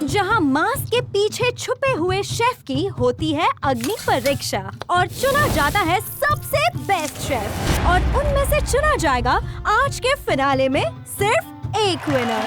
जहां मास्क के पीछे छुपे हुए शेफ की होती है अग्नि परीक्षा और चुना जाता है सबसे बेस्ट शेफ और उनमें से चुना जाएगा आज के फिनाले में सिर्फ एक विनर।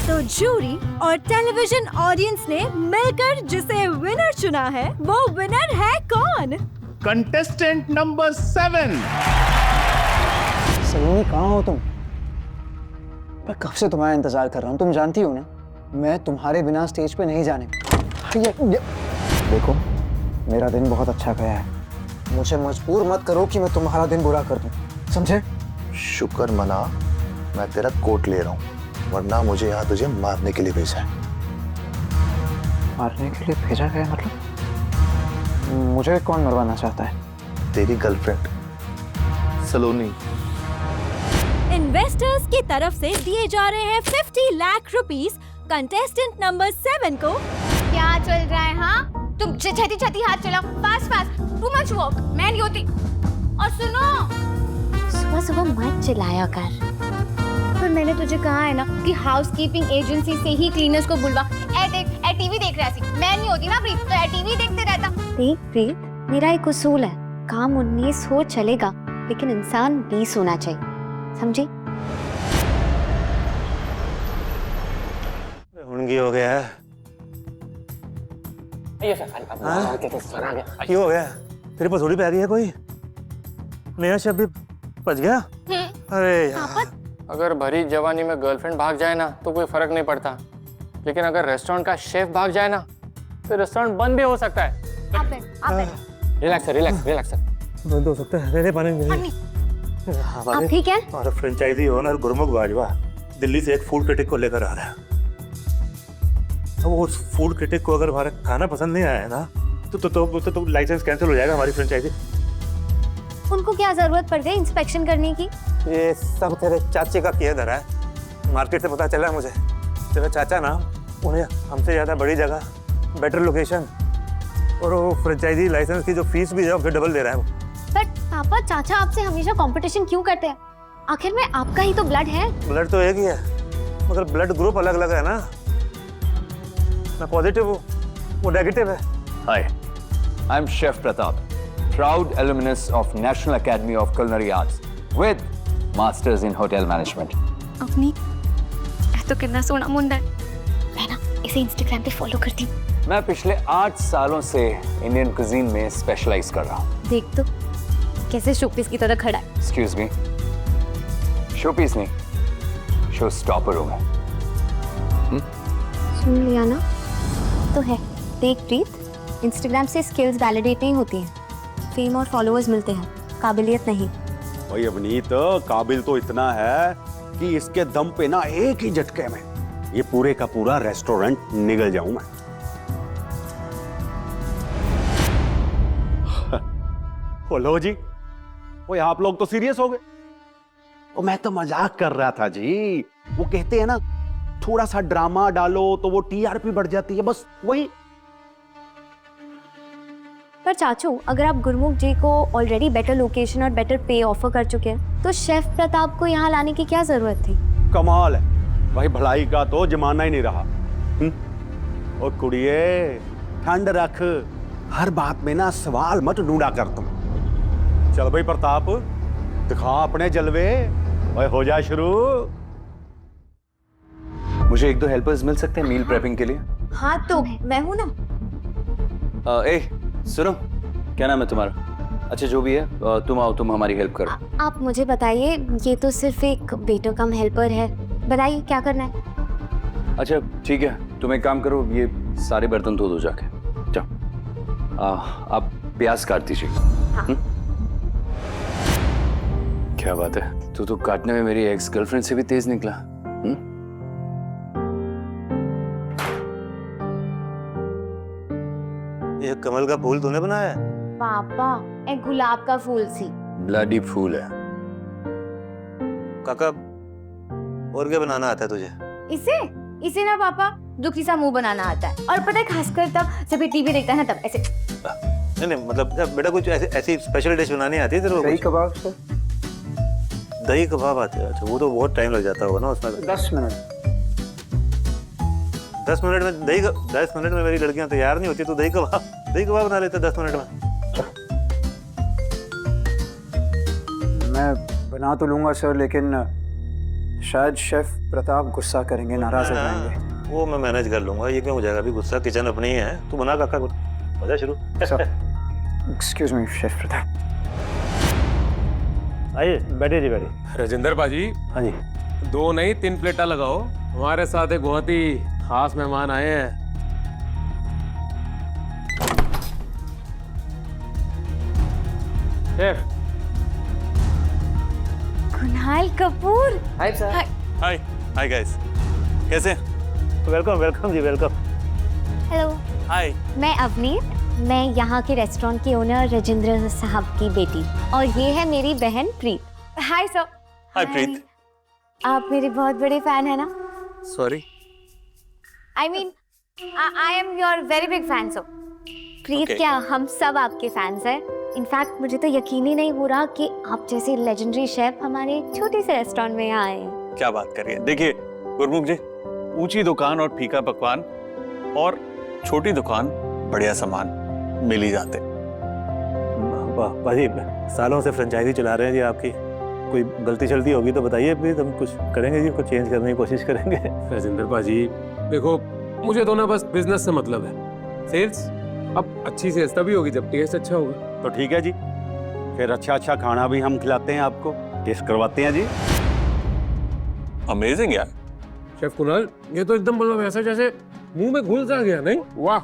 तो जूरी और टेलीविजन ऑडियंस ने मिलकर जिसे विनर चुना है वो विनर है कौन? Contestant number 7। सलोनी कहाँ हो तुम? मैं कब से तुम्हारा इंतजार कर रहा हूँ, तुम जानती हो ना मैं तुम्हारे बिना स्टेज पे नहीं जाने। देखो मेरा दिन बहुत अच्छा गया है, मुझे मजबूर मत करो कि मैं तुम्हारा दिन बुरा कर दूं, समझे? शुक्र मना मैं तेरा कोट ले रहा हूँ, वरना मुझे यहाँ तुझे मारने के लिए भेजा है। मारने के लिए भेजा गया मतलब? मुझे कौन मरवाना चाहता है? तेरी गर्लफ्रेंड सलोनी। इन्वेस्टर्स की तरफ से दिए जा रहे हैं 50 लाख रुपीस कंटेस्टेंट नंबर 7 को। क्या चल रहा है? हाँ तुम छती छती हाथ चलाओ, fast fast, too much work, मैं नहीं होती। और सुनो, सुबह सुबह मत चिल्लाया कर। पर मैंने तुझे कहा है ना कि हाउसकीपिंग एजेंसी से ही क्लीनर्स को बुलवा। ए टीवी देख रहा है, मैं नहीं होती ना प्रीत तो टीवी देखते रहता। देख प्रीत, मेरा एक उसूल है, काम 19 हो चलेगा लेकिन इंसान 20 होना चाहिए, समझी? उनकी हो गया है। क्यों हो गया? तेरे पसोड़ी पे आ गई है कोई? नया शब्द भी बच गया? अरे यार। अगर भरी जवानी में गर्लफ्रेंड भाग जाए ना तो कोई फर्क नहीं पड़ता, लेकिन अगर रेस्टोरेंट का शेफ भाग जाए ना तो रेस्टोरेंट बंद भी हो सकता है। Relax relax. बंद हो सकता है, रहने पाने नहीं। आप ठीक है? हमारा फ्रेंचाइजी ओनर गुरमुख बाजवा दिल्ली से एक फूड क्रिटिक को लेकर आ रहा है। अब उस फूड क्रिटिक को अगर हमारा खाना पसंद नहीं आया ना तो लाइसेंस कैंसिल हो जाएगा हमारी फ्रेंचाइजी। उनको क्या जरूरत पड़ गई इंस्पेक्शन करने की? ये सब तेरे चाचे का किया धरा है। मार्केट से पता चला मुझे, तेरा चाचा ना उन्हें हमसे ज्यादा बड़ी जगह, बेटर लोकेशन और वो फ्रेंचाइजी लाइसेंस की जो फीस भी है उससे डबल दे रहा है वो। बट पापा, चाचा आपसे हमेशा कंपटीशन क्यों करते हैं? आखिर में आपका ही तो ब्लड है। ब्लड तो एक ही है मगर ब्लड ग्रुप अलग अलग है ना। मैं पॉजिटिव हूँ, वो नेगेटिव है। Hi, I'm Chef Pratap, proud alumnus of National Academy of Culinary Arts with Masters in Hotel Management. अपनी तो कितना सोना मुंडा है। मैं ना इसे इंस्टाग्राम पे फॉलो करती हूँ। मैं पिछले 8 सालों से इंडियन कुजीन में स्पेशलाइज कर रहा हूँ। देख तो कैसे शोपीस की तरह खड़ा है। Excuse me, शोपीस नहीं, शो स्टॉपर हूँ मैं। सुन लिया ना? तो है। देख प्रीत, इंस्टाग्राम से स्किल्स वैलिडेट नहीं होती हैं, फेम और फॉलोअर्स मिलते हैं, काबिलियत नहीं। भाई अवनीत, काबिल तो इतना है कि इसके दम पे ना एक ही झटके में ये पूरे का पूरा रेस्टोरेंट निगल जाऊं मैं। बोलो जी, वो आप लोग तो सीरियस हो गए। वो मैं तो मजाक कर रहा था जी। वो कहते हैं ना थोड़ा सा ड्रामा डालो तो वो टीआरपी बढ़ जाती है, बस वही। पर चाचू, अगर आप गुरमुख जी को ऑलरेडी बेटर लोकेशन और बेटर पे ऑफर कर चुके हैं तो शेफ प्रताप को यहाँ लाने की क्या जरूरत थी? कमाल है भाई, भलाई का तो जमाना ही नहीं रहा। ओ कुड़िए, ठंड रख, हर बात में ना सवाल मत ढूंढा कर तुम। चल भाई प्रताप, दिखा अपने जलवे, ओए हो जा शुरू। मुझे 1-2 हेल्पर्स मिल सकते हैं मील प्रेपिंग के लिए? हाँ तो मैं हूँ ना। सुनो, क्या नाम है तुम्हारा? अच्छा जो भी है, तुम आओ, तुम हमारी हेल्प करो। आप मुझे बताइए, ये तो सिर्फ एक बेटर कम हेल्पर है, बताइए क्या करना है? अच्छा ठीक है, तुम एक काम करो, ये सारे बर्तन धो दो जाके, जाओ। आप प्याज काट दीजिए। हाँ। क्या बात है, तू तो काटने में मेरी एक्स गर्लफ्रेंड से भी तेज निकला। ये कमल का फूल तूने बनाया है? पापा, एक गुलाब का फूल सी। ब्लडी फूल है। काका, और क्या बनाना आता है तुझे? इसे ना पापा दुखी सा मुंह बनाना आता है, और पता है खासकर तब जब ये टीवी देखता है ना तब ऐसे। नहीं मतलब बेटा कुछ ऐसी स्पेशल डिश बनानी आती है तेरे को? दही कबाब से। दही कबाब आते हैं? अच्छा, वो तो बहुत टाइम लग जाता होगा ना उसमें। 10 मिनट। 10 मिनट में 10 मिनट में मेरी लड़कियां तैयार नहीं होती तो दही कबाब बना लेते 10 मिनट में। मैं बना तो लूंगा सर, लेकिन शायद शेफ प्रताप गुस्सा करेंगे, नाराज हो जाएंगे। वो मैं मैनेज कर लूंगा, ये क्यों हो जाएगा, अभी गुस्सा किचन अपनी ही है। तू बना काका कुछ, हो जाए शुरू। Excuse me chef Pratap. आइए बैठिए जी, बैठिए। राजेंद्र बाजी, हाँ जी। 2 नहीं 3 प्लेटा लगाओ, हमारे साथ एक बहुत ही खास मेहमान आए हैं। Chef. Kunal Kapoor. Hi sir. Hi hi guys, कैसे? Welcome welcome ji, welcome. Hello, hi. मैं अवनीत, मैं यहाँ के रेस्टोरेंट के ओनर राजेंद्र साहब की बेटी, और ये है मेरी बहन प्रीत। हाय सर। हाय प्रीत। आप मेरे बहुत बड़े फैन है ना? Sorry. I mean I am your very big fan sir. Preet Okay. क्या, हम सब आपके फैंस हैं। इनफैक्ट मुझे तो यकीन ही नहीं हो रहा कि आप जैसे लेजेंडरी शेफ हमारे छोटे से रेस्टोरेंट में आए हैं। क्या बात कर रही है। देखिए गुरमुख जी, ऊंची दुकान और फीका पकवान और छोटी दुकान बढ़िया सामान मिल ही जाते। भाजी सालों से फ्रेंचाइजी चला रहे हैं जी आपकी, कोई गलती शलती होगी तो बताइए प्लीज, हम कुछ करेंगे जी, कुछ चेंज करने की कोशिश करेंगे। राजेंद्र बाजी, देखो मुझे तो ना बस बिजनेस से मतलब है। सेल्स अब अच्छी सेल्स तभी होगी जब टेस्ट अच्छा होगा। तो ठीक है जी, फिर अच्छा खाना भी हम खिलाते हैं आपको, टेस्ट करवाते हैं जी। अमेजिंग यार। शेफ कुणाल, ये तो एकदम मतलब ऐसा जैसे मुंह में घुल सा गया, नहीं? वाह।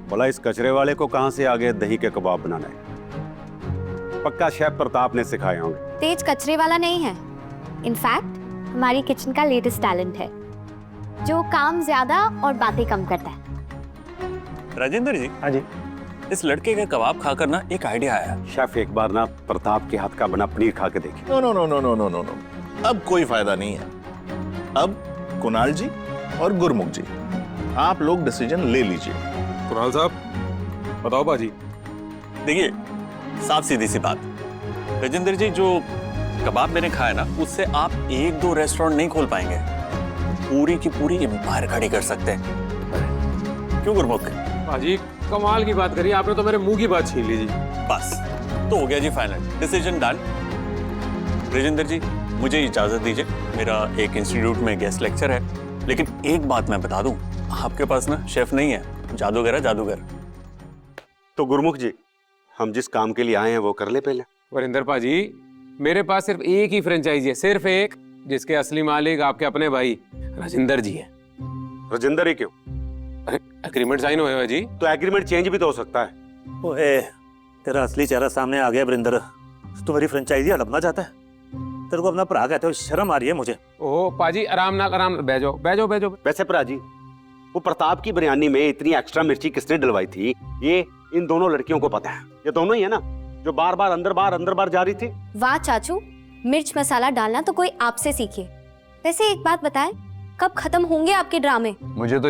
बोला इस कचरे वाले को कहां से आ गए दही के कबाब बनाना है? पक्का शेफ प्रताप ने सिखाए होंगे। तेज कचरे वाला नहीं है, इनफैक्ट हमारी किचन का लेटेस्ट टैलेंट है, जो काम ज्यादा और बातें कम करता है। राजेंद्र जी। हाँ जी। इस लड़के का कबाब खाकर ना एक आइडिया आया। शेफ एक बार ना प्रताप के हाथ का बना पनीर खा के देखिए। No no no no no no no no, अब कोई फायदा नहीं है। अब कुणाल जी और गुरमुख जी, आप लोग डिसीजन ले लीजिए। कुणाल साहब बताओ बाजी। देखिए साफ सीधी सी बात, राजेंद्र जी जो कबाब मैंने खाया ना, उससे आप 1-2 रेस्टोरेंट नहीं खोल पाएंगे, पूरी की पूरी एम्पायर खड़ी कर सकते हैं। क्यों गुरमुख? बाजी कमाल की बात करी आपने, तो मेरे मुंह की बात छीन ली जी। बस तो हो गया जी फाइनल, डिसीजन डन। राजेंद्र जी मुझे इजाजत दीजिए, मेरा एक इंस्टीट्यूट में गेस्ट लेक्चर है, लेकिन एक बात मैं बता दूं, आपके पास ना शेफ नहीं है, जादूगर है, जादूगर। तो गुरमुख जी, हम जिस काम के लिए आए हैं वो कर ले पहले। वरिंदर पाजी, मेरे पास सिर्फ एक ही फ्रेंचाइजी है, सिर्फ एक, जिसके असली मालिक आपके अपने भाई राजेंद्र जी हैं। राजेंद्र ही क्यों? अरे एग्रीमेंट साइन हुए हैं जी। तो एग्रीमेंट चेंज भी तो हो सकता है। ओए, तेरा असली चेहरा सामने आ गया वरिंदर, तू मेरी फ्रेंचाइजी हड़पना चाहता है? तेरे को अपना भरा कहते हो, शर्म आ रही है मुझे। ओह पाजी आराम ना, बैठो बैठो बैठो। वैसे प्राजी, वो प्रताप की बिरयानी में इतनी एक्स्ट्रा मिर्ची किसने डलवाई थी, ये इन दोनों लड़कियों को पता है। ये दोनों ही है ना जो बार बार अंदर बार जा रही थी। वाह चाचू, मिर्च मसाला डालना तो कोई आपसे सीखे। वैसे एक बात बताएं, कब खत्म होंगे आपके ड्रामे? मुझे तो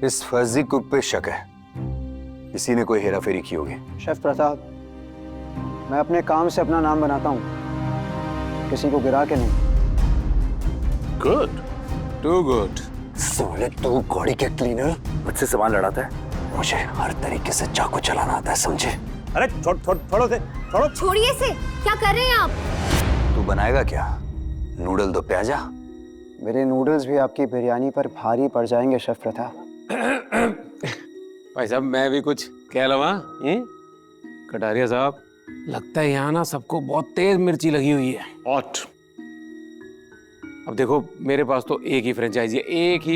इस फर्जी कुक पे शक है, किसी ने कोई हेराफेरी की होगी। शेफ प्रताप, मैं अपने काम से अपना नाम बनाता हूँ, किसी को गिरा के नहीं। Good, too good. सोले तू घोड़ी के क्लीनर मुझसे सामान लड़ाता है, मुझे हर तरीके से चाकू चलाना आता है, समझे? अरे छोड़ो। छोड़िए से, क्या कर रहे हैं आप? तू बनाएगा क्या? नूडल दो प्याजा। मेरे नूडल्स भी आपकी बिरयानी पर भारी पड़ जाएंगे शेफ प्रताप। भाई साहब मैं भी कुछ कह लवा। कटारिया साहब, लगता है यहाँ ना सबको बहुत तेज मिर्ची लगी हुई है। हॉट। अब देखो मेरे पास तो एक ही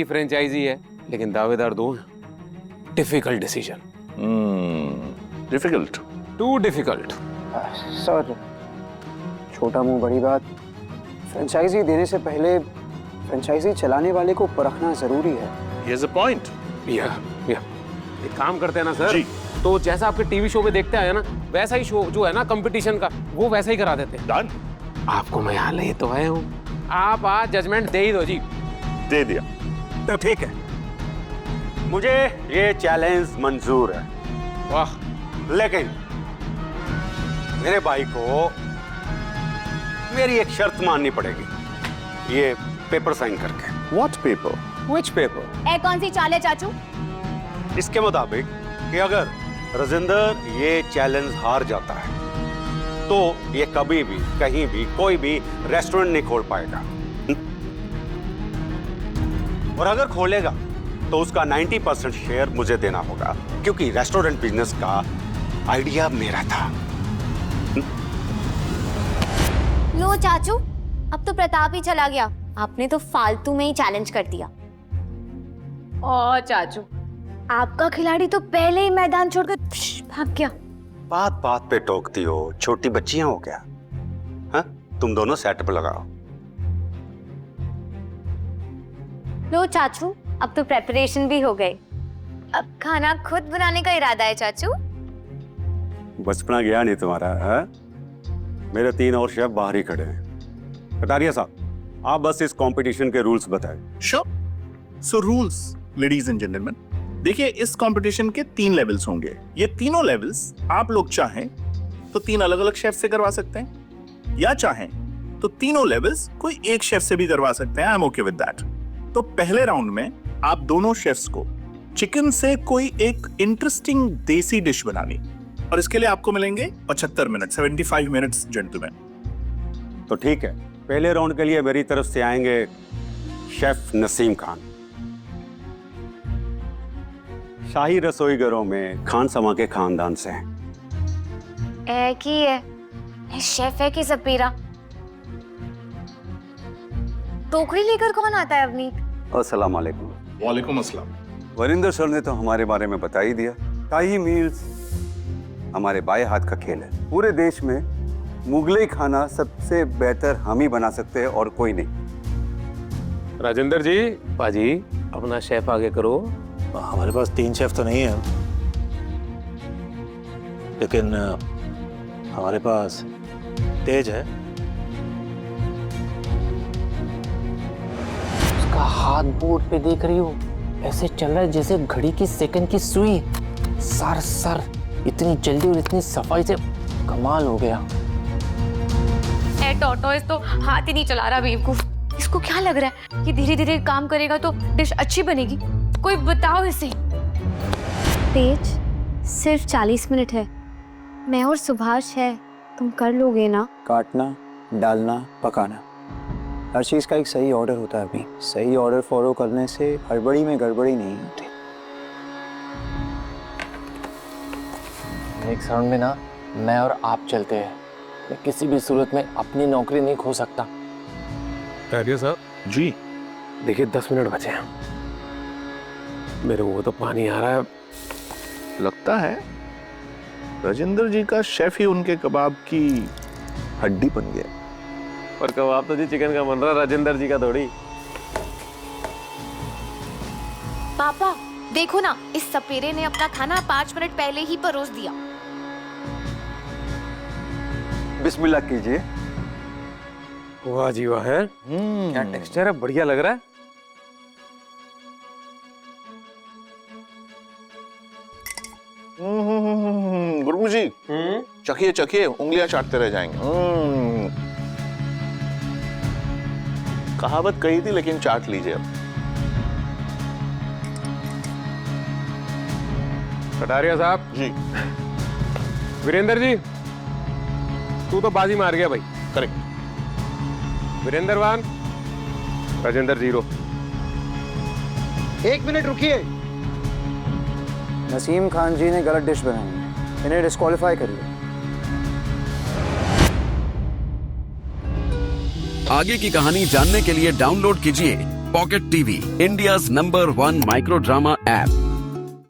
फ्रेंचाइजी है, लेकिन दावेदार 2 हैं। Difficult decision. Difficult, too difficult. Sir, छोटा मुंह बड़ी बात, फ्रेंचाइजी देने से पहले फ्रेंचाइजी चलाने वाले को परखना जरूरी है। Here's a point. या एक काम करते हैं ना सर, तो जैसा आपके टीवी शो में देखते आए ना, वैसा ही शो जो है ना कंपटीशन का, वो वैसा ही करा देते हैं। Done. आपको मैं यहाँ ले तो आया हूँ, आप आज जजमेंट दे ही दो जी। दे दिया। तो ठीक है, मुझे ये चैलेंज मंजूर है। वाह। लेकिन मेरे भाई को मेरी एक शर्त माननी पड़ेगी, ये पेपर साइन करके। What paper? Which paper? ए कौन सी चाल है चाचू? इसके मुताबिक कि अगर राजेंद्र ये चैलेंज हार जाता है तो ये कभी भी कहीं भी कोई भी रेस्टोरेंट नहीं खोल पाएगा। और अगर खोलेगा तो उसका 90% शेयर मुझे देना होगा, क्योंकि रेस्टोरेंट बिजनेस का आइडिया मेरा था। लो चाचू, अब तो प्रताप ही चला गया। आपने तो फालतू में ही चैलेंज कर दिया। ओ चाचू, आपका खिलाड़ी तो पहले ही मैदान छोड़कर भाग गया। बात बात पे टोकती हो, छोटी बच्चियां हो क्या? हाँ, तुम दोनों सेटअप लगाओ। लो चाचू, अब तो प्रेपरेशन भी हो गई। अब खाना खुद बनाने का इरादा है चाचू? बचपना गया नहीं तुम्हारा, है? मेरे 3 और शेफ बाहर ही खड़े हैं। कटारिया साहब, आप बस इस कंपटीशन के रूल्स बताएं। Sure. So rules, ladies and gentlemen. देखिए, इस कंपटीशन के 3 लेवल्स होंगे। ये तीनों लेवल्स आप लोग चाहें तो 3 अलग-अलग शेफ से करवा सकते हैं, या चाहें तो तीनों लेवल्स कोई एक शेफ से भी करवा सकते हैं। I am okay with that. तो पहले राउंड में आप दोनों शेफ्स को चिकन से कोई एक इंटरेस्टिंग देसी डिश बनानी, और इसके लिए आपको मिलेंगे 75 मिनट, 75 मिनट्स जेंटलमैन। तो ठीक है, पहले राउंड के लिए मेरी तरफ से आएंगे शेफ नसीम खान। शाही रसोई घरों में खान समा के खानदान से हैं। एक ही है, शेफ है कि सपीरा? टोकरी लेकर कौन आता है अवनीत? अस्सलाम वालेकुम। वालेकुम अस्सलाम। वरिंदर सर ने तो हमारे बारे में बता ही दिया। शाही मील्स हमारे बाएं हाथ का खेल है। पूरे देश में मुगलई खाना सबसे बेहतर हम ही बना सकते हैं और कोई नहीं। राजेंद्र जी, पाजी अपना शेफ आगे करो। हमारे पास 3 शेफ तो नहीं है, लेकिन हमारे पास तेज है। उसका हाथ बोर्ड पे देख रही हो, ऐसे चल रहा है जैसे घड़ी की सेकंड की सुई। सर सर इतनी जल्दी और इतनी सफाई से, कमाल हो गया। ए टॉर्टोइस तो हाथ ही नहीं चला रहा बेवकूफ। इसको क्या लग रहा है कि धीरे धीरे काम करेगा तो डिश अच्छी बनेगी? कोई बताओ इसे। तेज, सिर्फ 40 मिनट है। मैं और सुभाष है, तुम कर लोगे ना? काटना, डालना, पकाना, हर चीज़ का एक सही ऑर्डर होता है। अभी सही ऑर्डर फॉलो करने से हड़बड़ी में गड़बड़ी नहीं होती। नेक्स्ट राउंड में ना मैं और आप चलते हैं। मैं किसी भी सूरत में अपनी नौकरी नहीं खो सकता। कटारिया साहब जी, देखिए 10 मिनट बचे हैं। मेरे मुंह तो पानी आ रहा है। लगता है राजेंद्र जी का शेफ ही उनके कबाब की हड्डी बन गया। पर कबाब तो जी चिकन का बन रहा, राजेंद्र जी का थोड़ी। पापा देखो ना, इस सपेरे ने अपना खाना 5 मिनट पहले ही परोस दिया। बिस्मिल्लाह कीजिए। वाह जी वाह, है क्या टेक्सचर है, बढ़िया लग रहा है। गुरु जी, चखिए चखिए, उंगलियां चाटते रह जाएंगे। कहावत कही थी, लेकिन चाट लीजिए अब। कटारिया साहब जी। वीरेंद्र जी, तू तो बाजी मार गया भाई। करेक्ट। वीरेंद्र 1, राजेंद्र 0। 1 मिनट रुकिए। नसीम खान जी ने गलत डिश बनाई है, इन्हें डिस्क्वालीफाई करिए। आगे की कहानी जानने के लिए डाउनलोड कीजिए pocket TV, India's number 1 micro drama app.